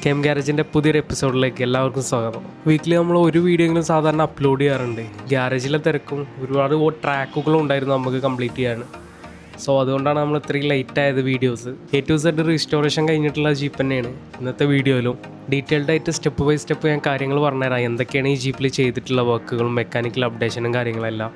Came ഗാരേജിൻ്റെ പുതിയൊരു എപ്പിസോഡിലേക്ക് എല്ലാവർക്കും സ്വാഗതം. വീക്കിലി നമ്മൾ ഒരു വീഡിയോയെങ്കിലും സാധാരണ അപ്ലോഡ് ചെയ്യാറുണ്ട്. ഗ്യാരേജിലെ തിരക്കും ഒരുപാട് ട്രാക്കുകളും ഉണ്ടായിരുന്നു നമുക്ക് കംപ്ലീറ്റ് ചെയ്യാൻ. സോ അതുകൊണ്ടാണ് നമ്മൾ ഇത്രയും ലേറ്റ് ആയത് videos. A to Z restoration കഴിഞ്ഞിട്ടുള്ള ജീപ്പ് തന്നെയാണ് ഇന്നത്തെ വീഡിയോയിലും. ഡീറ്റെയിൽഡ് ആയിട്ട് സ്റ്റെപ്പ് ബൈ സ്റ്റെപ്പ് ഞാൻ കാര്യങ്ങൾ പറഞ്ഞുതരാം. എന്തൊക്കെയാണ് ഈ ജീപ്പിൽ ചെയ്തിട്ടുള്ള വർക്കുകളും മെക്കാനിക്കൽ അപ്ഡേഷനും കാര്യങ്ങളെല്ലാം.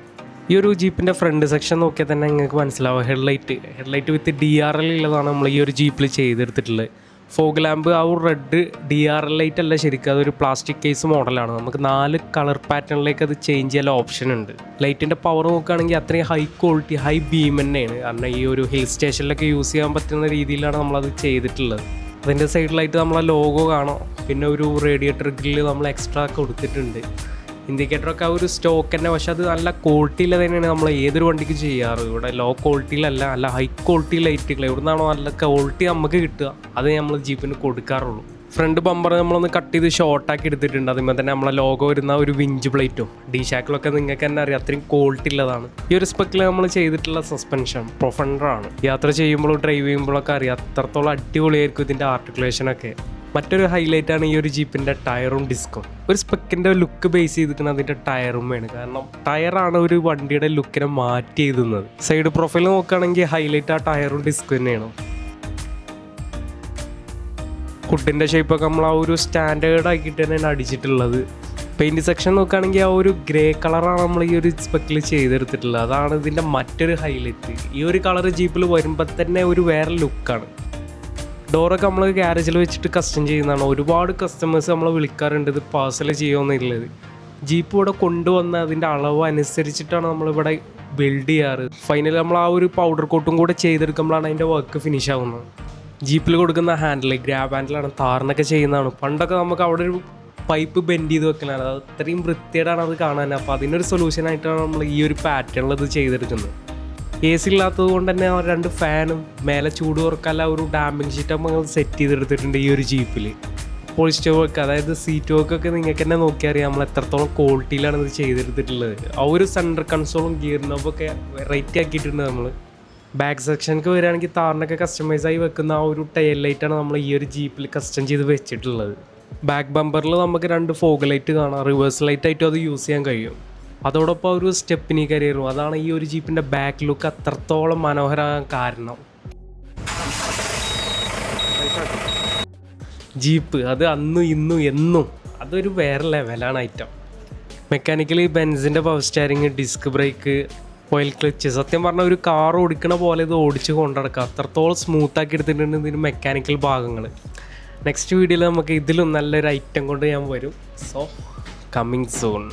ഈ ഒരു ജീപ്പിൻ്റെ ഫ്രണ്ട് സെക്ഷൻ നോക്കിയാൽ തന്നെ നിങ്ങൾക്ക് മനസ്സിലാവും. ഹെഡ്ലൈറ്റ് വിത്ത് DRL ഉള്ളതാണ് നമ്മൾ ഈ ഒരു ജീപ്പിൽ ചെയ്തെടുത്തിട്ടുള്ളത്. ഫോഗ് ലാമ്പ് ആ ഒരു റെഡ് DRL ലൈറ്റ് അല്ല, ശരിക്കും അതൊരു പ്ലാസ്റ്റിക് കേസ് മോഡലാണ്. നമുക്ക് 4 കളർ പാറ്റേണിലേക്ക് അത് ചേഞ്ച് ചെയ്യാൻ ഓപ്ഷൻ ഉണ്ട്. ലൈറ്റിൻ്റെ പവർ നോക്കുകയാണെങ്കിൽ അത്രയും ഹൈ ക്വാളിറ്റി ഹൈ ബീം തന്നെയാണ്. കാരണം ഈ ഒരു ഹിൽ സ്റ്റേഷനിലൊക്കെ യൂസ് ചെയ്യാൻ പറ്റുന്ന രീതിയിലാണ് നമ്മളത് ചെയ്തിട്ടുള്ളത്. അതിൻ്റെ സൈഡിലായിട്ട് നമ്മളെ ലോഗോ കാണാം. പിന്നെ ഒരു റേഡിയേറ്റർ ഗ്രില്ല് നമ്മൾ എക്സ്ട്രാ കൊടുത്തിട്ടുണ്ട്. ഇൻഡിക്കേറ്ററൊക്കെ ആ ഒരു സ്റ്റോക്ക് തന്നെ, പക്ഷെ അത് നല്ല ക്വാളിറ്റിയിൽ തന്നെയാണ് നമ്മൾ ഏതൊരു വണ്ടിക്ക് ചെയ്യാറ്. ഇവിടെ ലോ ക്വാളിറ്റിയിലല്ല, നല്ല ഹൈ ക്വാളിറ്റി ലൈറ്റുകൾ എവിടുന്നാണോ നല്ല ക്വാളിറ്റി നമുക്ക് കിട്ടുക അത് നമ്മൾ ജീപ്പിന് കൊടുക്കാറുള്ളൂ. ഫ്രണ്ട് ബമ്പർ നമ്മളൊന്ന് കട്ട് ചെയ്ത് ഷോർട്ടാക്കി എടുത്തിട്ടുണ്ട്. അതുമ്പോൾ തന്നെ നമ്മളെ ലോഗോ വരുന്ന ഒരു വിഞ്ച് പ്ലേറ്റും ഷാക്കിലൊക്കെ നിങ്ങൾക്ക് തന്നെ അറിയാം, അത്രയും ക്വാളിറ്റി ഉള്ളതാണ്. ഈ ഒരു സ്പെക്കിൽ നമ്മൾ ചെയ്തിട്ടുള്ള സസ്പെൻഷൻ പ്രൊഫണ്ടറാണ്. യാത്ര ചെയ്യുമ്പോഴും ഡ്രൈവ് ചെയ്യുമ്പോഴൊക്കെ അറിയാം അത്രത്തോളം അടിപൊളിയായിരിക്കും ഇതിൻ്റെ ആർട്ടിക്കുലേഷനൊക്കെ. മറ്റൊരു ഹൈലൈറ്റാണ് ഈ ഒരു ജീപ്പിൻ്റെ ടയറും ഡിസ്കും. ഒരു സ്പെക്കിൻ്റെ ലുക്ക് ബേസ് ചെയ്തിരിക്കുന്നത് അതിൻ്റെ ടയറും വേണം. കാരണം ടയറാണ് ഒരു വണ്ടിയുടെ ലുക്കിനെ മാറ്റി എഴുതുന്നത്. സൈഡ് പ്രൊഫൈൽ നോക്കുകയാണെങ്കിൽ ഹൈലൈറ്റ് ആ ടയറും ഡിസ്ക് തന്നെയാണ്. ഹുഡിൻ്റെ ഷേപ്പൊക്കെ നമ്മൾ ആ ഒരു സ്റ്റാൻഡേർഡ് ആക്കിയിട്ട് തന്നെയാണ് അടിച്ചിട്ടുള്ളത്. പെയിൻറ് സെക്ഷൻ നോക്കുകയാണെങ്കിൽ ആ ഒരു ഗ്രേ കളറാണ് നമ്മൾ ഈ ഒരു സ്പെക്കിൽ ചെയ്തെടുത്തിട്ടുള്ളത്. അതാണ് ഇതിൻ്റെ മറ്റൊരു ഹൈലൈറ്റ്. ഈ ഒരു കളർ ജീപ്പിൽ വരുമ്പോൾ തന്നെ ഒരു വേറെ ലുക്കാണ്. ഡോറൊക്കെ നമ്മൾ ഗ്യാരേജിൽ വെച്ചിട്ട് കസ്റ്റം ചെയ്യുന്നതാണ്. ഒരുപാട് കസ്റ്റമേഴ്സ് നമ്മളെ വിളിക്കാറുണ്ട് ഇത് പാഴ്സൽ ചെയ്യുമെന്നുള്ളത്. ജീപ്പ് ഇവിടെ കൊണ്ടുവന്ന് അതിൻ്റെ അളവ് അനുസരിച്ചിട്ടാണ് നമ്മളിവിടെ ബിൽഡ് ചെയ്യാറ്. ഫൈനലി നമ്മൾ ആ ഒരു പൗഡർ കോട്ടും കൂടെ ചെയ്തെടുക്കുമ്പോഴാണ് അതിൻ്റെ വർക്ക് ഫിനിഷ് ആവുന്നത്. ജീപ്പിൽ കൊടുക്കുന്ന ഹാൻഡിൽ ഗ്രാബ് ഹാൻഡിലാണ്, താറിനൊക്കെ ചെയ്യുന്നതാണ്. പണ്ടൊക്കെ നമുക്ക് അവിടെ ഒരു പൈപ്പ് ബെൻഡ് ചെയ്ത് വെക്കലാണ്. അത് അത്രയും വൃത്തിയേടാണ് അത് കാണാൻ. അപ്പോൾ അതിനൊരു സൊല്യൂഷനായിട്ടാണ് നമ്മൾ ഈ ഒരു പാറ്റേണിൽ ഇത് ചെയ്തെടുക്കുന്നത്. AC ഇല്ലാത്തത് കൊണ്ട് തന്നെ 2 ഫാനും മേലെ ചൂട് കുറക്കല്ല ഒരു ഡാമ്പിങ് ഷീറ്റ് നമ്മൾ സെറ്റ് ചെയ്തെടുത്തിട്ടുണ്ട് ഈ ഒരു ജീപ്പിൽ. പോളിസ്റ്റർ വർക്ക്, അതായത് സീറ്റ് വർക്കൊക്കെ നിങ്ങൾക്ക് തന്നെ നോക്കിയാൽ അറിയാം നമ്മൾ എത്രത്തോളം ക്വാളിറ്റിയിലാണ് ഇത് ചെയ്തെടുത്തിട്ടുള്ളത്. ആ ഒരു സെൻറ്റർ കൺസോളും ഗിയർ നോബൊക്കെ വെറൈറ്റി ആക്കിയിട്ടുണ്ട് നമ്മൾ. ബാക്ക് സെക്ഷനൊക്കെ വരികയാണെങ്കിൽ താറിനൊക്കെ കസ്റ്റമൈസായി വെക്കുന്ന ആ ഒരു ടൈൽ ലൈറ്റാണ് നമ്മൾ ഈ ഒരു ജീപ്പിൽ കസ്റ്റം ചെയ്ത് വെച്ചിട്ടുള്ളത്. ബാക്ക് ബമ്പറിൽ നമുക്ക് 2 ഫോഗ് ലൈറ്റ് കാണാം. റിവേഴ്സ് ലൈറ്റായിട്ടും അത് യൂസ് ചെയ്യാൻ കഴിയും. അതോടൊപ്പം ഒരു സ്റ്റെപ്പിനി കരിയറും. അതാണ് ഈ ഒരു ജീപ്പിൻ്റെ ബാക്ക് ലുക്ക് അത്രത്തോളം മനോഹരമാകാൻ കാരണം. ജീപ്പ് അത് അന്നും ഇന്നും എന്നും അതൊരു വേറെ ലെവലാണ് ഐറ്റം. മെക്കാനിക്കലി ബെൻസിൻ്റെ power steering, disc brake, oil clutch, സത്യം പറഞ്ഞാൽ ഒരു കാർ ഓടിക്കണ പോലെ ഇത് ഓടിച്ച് കൊണ്ടുനടക്കുക. അത്രത്തോളം സ്മൂത്താക്കി എടുത്തിട്ടുണ്ട് ഇതിന് മെക്കാനിക്കൽ ഭാഗങ്ങൾ. നെക്സ്റ്റ് വീഡിയോയിൽ നമുക്ക് ഇതിലും നല്ലൊരു ഐറ്റം കൊണ്ട് ഞാൻ വരും. So coming soon.